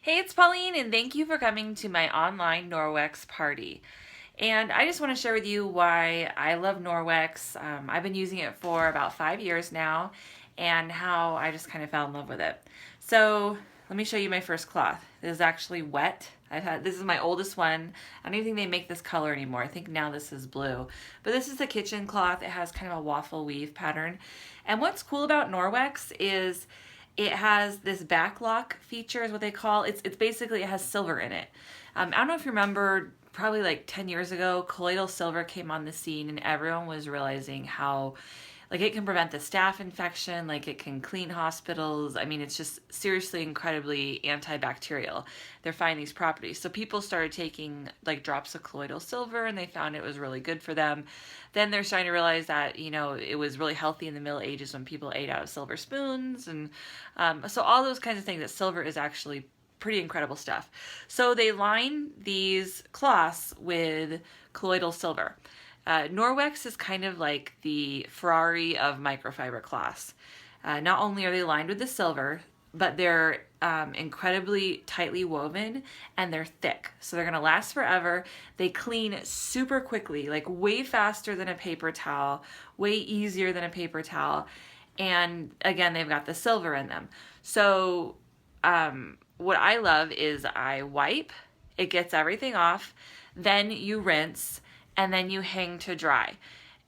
Hey, it's Pauline, and thank you for coming to my online Norwex party. And I just want to share with you why I love Norwex. I've been using it for about 5 years now, and how I just kind of fell in love with it. So let me show you my first cloth. This is actually wet. This is my oldest one. I don't even think they make this color anymore. I think now this is blue. But this is the kitchen cloth. It has kind of a waffle weave pattern. And what's cool about Norwex is it has this back lock feature is what they call it's basically it has silver in it. I don't know if you remember, probably like 10 years ago, colloidal silver came on the scene and everyone was realizing how like it can prevent the staph infection, like it can clean hospitals. I mean, it's just seriously incredibly antibacterial. They're finding these properties. So people started taking like drops of colloidal silver and they found it was really good for them. Then they're starting to realize that, it was really healthy in the Middle Ages when people ate out of silver spoons. And so all those kinds of things, that silver is actually pretty incredible stuff. So they line these cloths with colloidal silver. Norwex is kind of like the Ferrari of microfiber cloths. Not only are they lined with the silver, but they're incredibly tightly woven and they're thick. So they're gonna last forever. They clean super quickly, like way faster than a paper towel, way easier than a paper towel. And again, they've got the silver in them. So what I love is I wipe, it gets everything off, then you rinse, and then you hang to dry.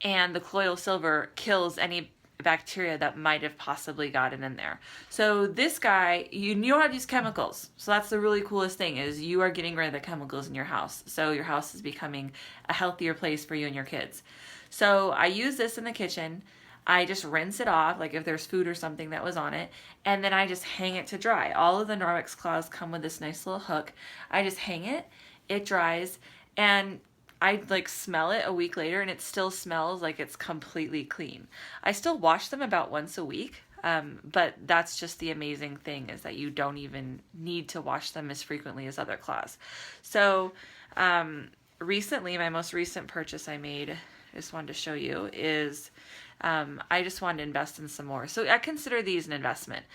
And the colloidal silver kills any bacteria that might have possibly gotten in there. So this guy, you don't have to use chemicals. So that's the really coolest thing, is you are getting rid of the chemicals in your house. So your house is becoming a healthier place for you and your kids. So I use this in the kitchen. I just rinse it off, like if there's food or something that was on it, and then I just hang it to dry. All of the Norwex cloths come with this nice little hook. I just hang it, it dries, and I like smell it a week later and it still smells like it's completely clean. I still wash them about once a week, but that's just the amazing thing, is that you don't even need to wash them as frequently as other cloths. So recently, my most recent purchase I made, I just wanted to show you, is I just wanted to invest in some more. So I consider these an investment.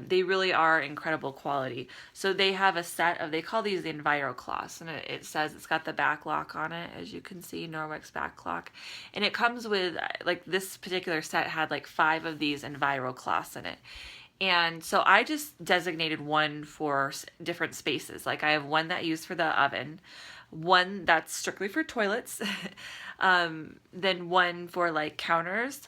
They really are incredible quality. So they have a set of, they call these the Enviro cloths, and it says it's got the back lock on it, as you can see, Norwex back lock. And it comes with, like this particular set had like 5 of these Enviro cloths in it. And so I just designated one for different spaces. Like I have one that I use for the oven, one that's strictly for toilets, then one for like counters,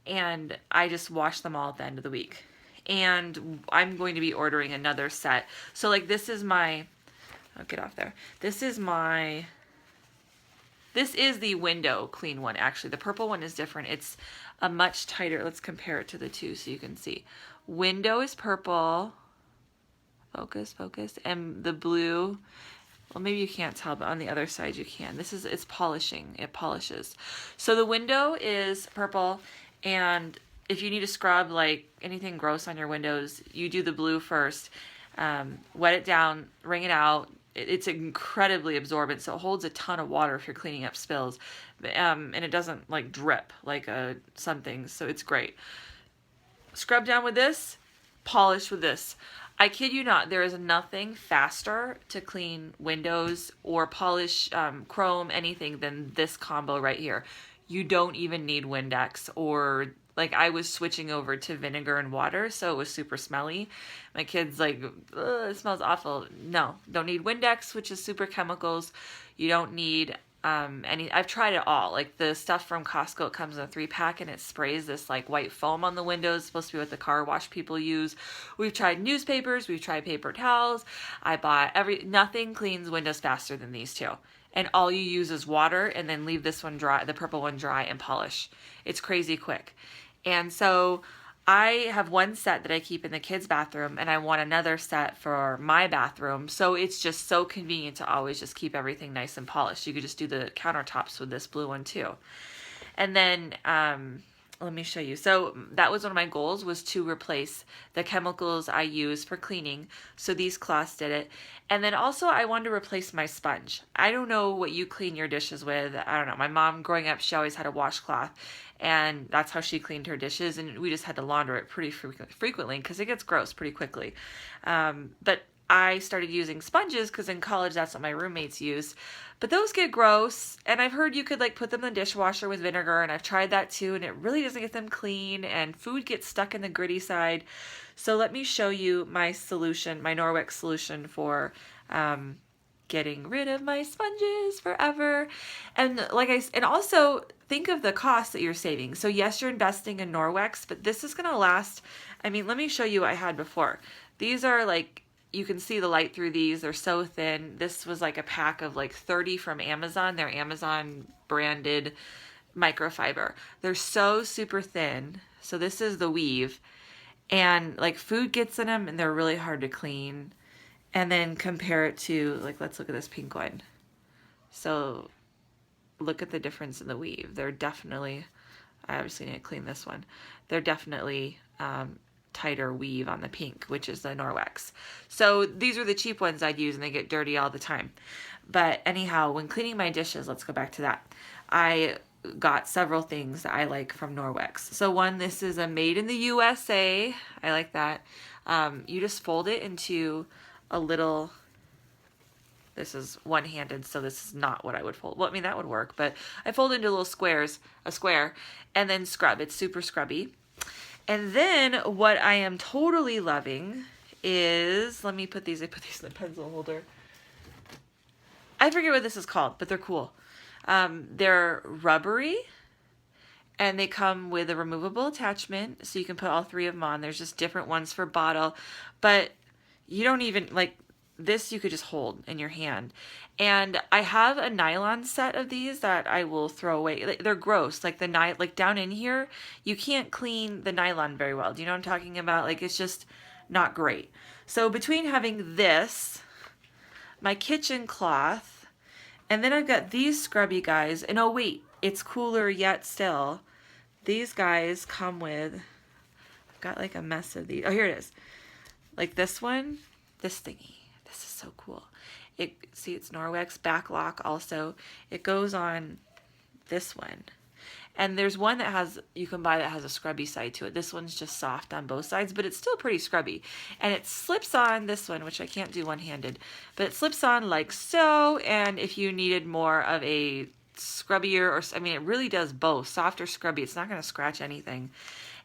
and I just wash them all at the end of the week. And I'm going to be ordering another set. So like this is my, I'll get off there. This is the window clean one, actually. The purple one is different. It's a much tighter, let's compare it to the two so you can see. Window is purple, focus, and the blue, well, maybe you can't tell, but on the other side you can. It's polishing, it polishes. So the window is purple, and if you need to scrub like anything gross on your windows, you do the blue first, wet it down, wring it out. It's incredibly absorbent, so it holds a ton of water if you're cleaning up spills, and it doesn't like drip like something, so it's great. Scrub down with this, polish with this. I kid you not, there is nothing faster to clean windows or polish chrome, anything, than this combo right here. You don't even need Windex, or like I was switching over to vinegar and water, so it was super smelly. My kids like, it smells awful. No, don't need Windex, which is super chemicals. You don't need I've tried it all. Like the stuff from Costco, it comes in a 3-pack and it sprays this like white foam on the windows. It's supposed to be what the car wash people use. We've tried newspapers, we've tried paper towels. I bought nothing cleans windows faster than these two. And all you use is water, and then leave this one dry, the purple one dry, and polish. It's crazy quick. And so I have one set that I keep in the kids' bathroom, and I want another set for my bathroom. So it's just so convenient to always just keep everything nice and polished. You could just do the countertops with this blue one too. And then let me show you. So that was one of my goals, was to replace the chemicals I use for cleaning. So these cloths did it. And then also I wanted to replace my sponge. I don't know what you clean your dishes with. I don't know. My mom growing up, she always had a washcloth, and that's how she cleaned her dishes. And we just had to launder it pretty frequently because it gets gross pretty quickly. But I started using sponges because in college that's what my roommates use. But those get gross, and I've heard you could like put them in the dishwasher with vinegar, and I've tried that too, and it really doesn't get them clean, and food gets stuck in the gritty side. So let me show you my solution, my Norwichs solution for getting rid of my sponges forever. And and also think of the cost that you're saving. So yes, you're investing in Norwex, but this is going to last. I mean, let me show you what I had before. These are like, you can see the light through these. They're so thin. This was like a pack of like 30 from Amazon. They're Amazon branded microfiber. They're so super thin. So this is the weave, and like food gets in them and they're really hard to clean. And then compare it to, like, let's look at this pink one. So look at the difference in the weave. They're definitely, I obviously need to clean this one. They're definitely tighter weave on the pink, which is the Norwex. So these are the cheap ones I'd use, and they get dirty all the time. But anyhow, when cleaning my dishes, let's go back to that. I got several things that I like from Norwex. So one, this is a made in the USA. I like that. You just fold it into a little, this is one-handed, so this is not what I would fold. Well, I mean, that would work, but I fold into little squares, a square, and then scrub. It's super scrubby. And then what I am totally loving is, let me put these, I put these in the pencil holder. I forget what this is called, but they're cool. They're rubbery, and they come with a removable attachment, so you can put all three of them on. There's just different ones for bottle, but you don't even, like, this you could just hold in your hand. And I have a nylon set of these that I will throw away. They're gross. Like like down in here, you can't clean the nylon very well. Do you know what I'm talking about? Like, it's just not great. So between having this, my kitchen cloth, and then I've got these scrubby guys, and oh wait, it's cooler yet still. These guys come with, I've got like a mess of these. Oh, here it is. Like this one, this thingy. This is so cool. See, it's Norwex back lock also. It goes on this one. And there's one that you can buy that has a scrubby side to it. This one's just soft on both sides, but it's still pretty scrubby. And it slips on this one, which I can't do one-handed, but it slips on like so. And if you needed more of a scrubbier, or I mean, it really does both, soft or scrubby. It's not going to scratch anything.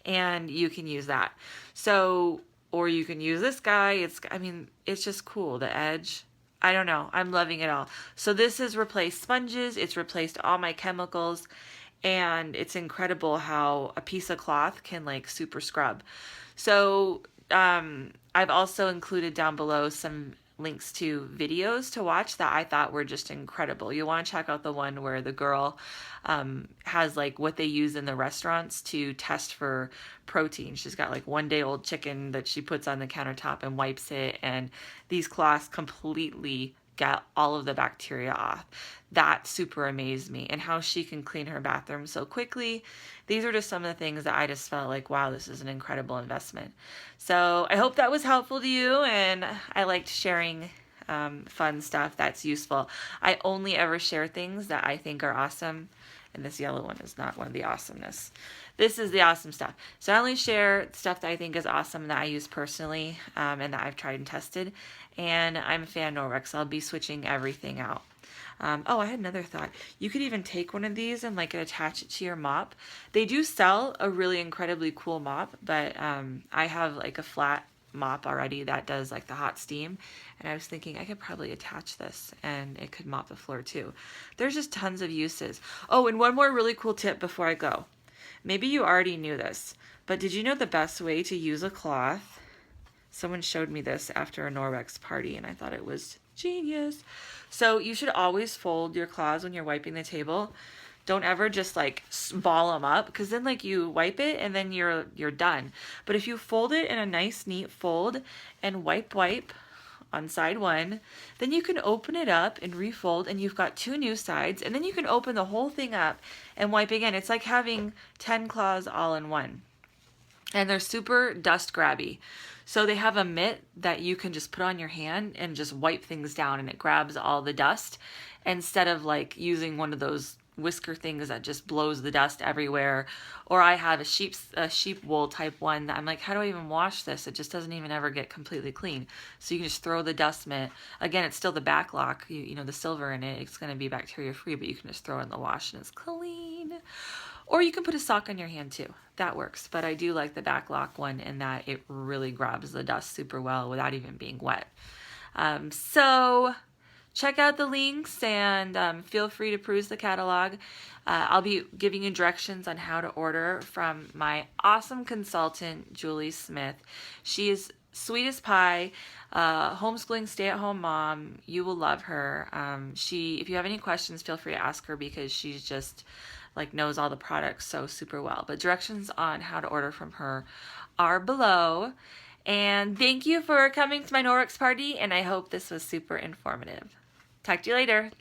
And you can use that. So, or you can use this guy. I mean, it's just cool. The edge, I don't know. I'm loving it all. So this has replaced sponges. It's replaced all my chemicals. And it's incredible how a piece of cloth can like super scrub. So I've also included down below some links to videos to watch that I thought were just incredible. You'll want to check out the one where the girl has like what they use in the restaurants to test for protein. She's got like 1-day-old chicken that she puts on the countertop and wipes it, and these cloths completely get all of the bacteria off. That super amazed me, and how she can clean her bathroom so quickly. These are just some of the things that I just felt like, wow, this is an incredible investment. So I hope that was helpful to you, and I liked sharing fun stuff that's useful. I only ever share things that I think are awesome, and this yellow one is not one of the awesomeness. This is the awesome stuff. So I only share stuff that I think is awesome, that I use personally, and that I've tried and tested. And I'm a fan of Norwex. I'll be switching everything out. Oh, I had another thought. You could even take one of these and like attach it to your mop. They do sell a really incredibly cool mop, but I have like a flat mop already that does like the hot steam, and I was thinking I could probably attach this and it could mop the floor too. There's just tons of uses. Oh, and one more really cool tip before I go. Maybe you already knew this, but did you know the best way to use a cloth? Someone showed me this after a Norwex party, and I thought it was genius. So you should always fold your cloths when you're wiping the table. Don't ever just like ball them up, because then like you wipe it and then you're done. But if you fold it in a nice neat fold and wipe on side one, then you can open it up and refold, and you've got 2 new sides, and then you can open the whole thing up and wipe again. It's like having 10 cloths all in one. And they're super dust grabby. So they have a mitt that you can just put on your hand and just wipe things down, and it grabs all the dust, instead of like using one of those whisker things that just blows the dust everywhere. Or I have a sheep wool type one that I'm like, how do I even wash this? It just doesn't even ever get completely clean. So you can just throw the dust mitt. Again, it's still the back lock, you know, the silver in it. It's going to be bacteria free, but you can just throw it in the wash and it's clean. Or you can put a sock on your hand too. That works. But I do like the back lock one in that it really grabs the dust super well without even being wet. So check out the links and feel free to peruse the catalog. I'll be giving you directions on how to order from my awesome consultant, Julie Smith. She is sweet as pie, homeschooling stay-at-home mom. You will love her. If you have any questions, feel free to ask her because she's just like knows all the products so super well. But directions on how to order from her are below. And thank you for coming to my Norwichs party, and I hope this was super informative. Talk to you later.